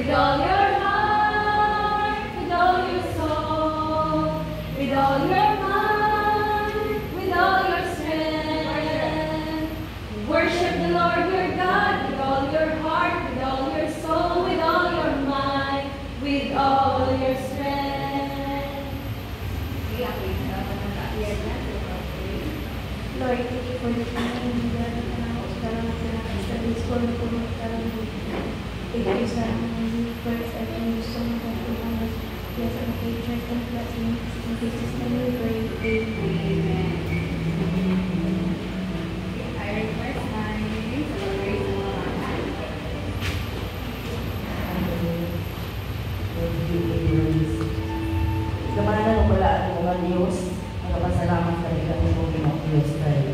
With all your heart, with all your soul, with all your mind, with all your strength. Worship the Lord your God with all your heart, with all your soul, with all your mind, with all your strength. Lord, thank you for the time that salamat sa disco na pumuntaran mo. Thank you sa first at gusto mo na tulungan. Yes, ang church and classmates. In Jesus' name we pray. Amen. I request my celebration. Gamanan mo pala ang mga Diyos, magpasalamat sa ilang mong Pinoong Diyos tayo.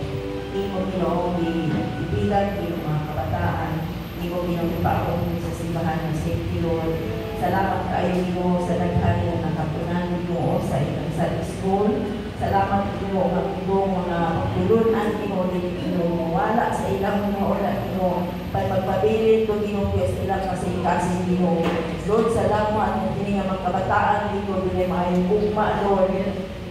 Hindi mo Pinoong ibigan, hindi mo mga kabataan, hindi mo Pinoong ipaon sa simbahan ng safety Lord. Salamat kayo mo sa naghari ng nakapunan mo sa ilang Sunday school. Salamat mo ang ibong mga pagtulunan mo din mo wala sa ilang mga oras mo. Pagpabilin ko din mo ilang kasing mo. Lord, salamat na hindi nga magkabataan dito din ay maayong ugma, Lord.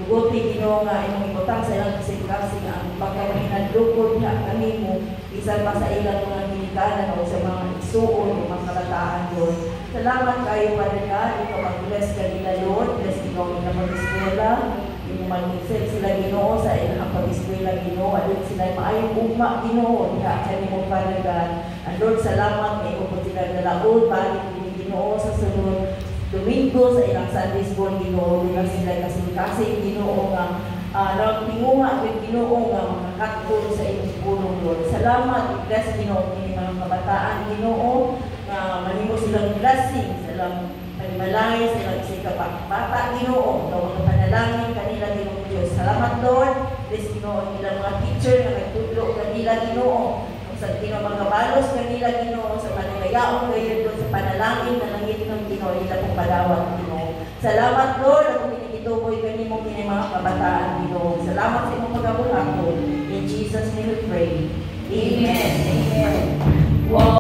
Luguti Ginoo nga imong ibutang sa ilang kasing ang pagkahinadlukod na kami mo isa pa sa ilang mga ginikanan o sa mga isuon o mga kabataan, Lord. Salamat kayo, Father God. Ikaw mag-bless kanila, Lord. Bless ikaw nila mag-eskwela. Yung mag-excel sila Ginoo sa ilang pag-eskwela, Ginoo. At sila maayong ugma, Ginoo. Diha kami mo, Father God. And Lord, salamat na ikaw po sila nalaod. Balik Ginoo sa sunod Domingo sa ilang Sunday school, Ginoo. Diba sila kasing-kasing, Ginoo nga nagtingunga with Ginoo nga makakatulong sa inyong pulong, Lord. Salamat, bless Ginoo ng mga kabataan, Ginoo, na manimo silang blessing, silang panimalay, silang bata, Ginoo, daw mga panalangin kanila, Ginoo Diyos. Salamat, Lord. Bless Ginoo ilang mga teacher na nagtudlo kanila, Ginoo. Sa Ginoo mga balos kanila, Ginoo, sa panilayaon kayo doon sa panalangin na langit ng Ginoo, nila pong padawat, Ginoo. Salamat, Lord, at pinagituboy kami mo kini mga kabataan, Ginoo. Salamat sa imong pagkabulakon. In Jesus' name we pray. Amen. Amen. Wow.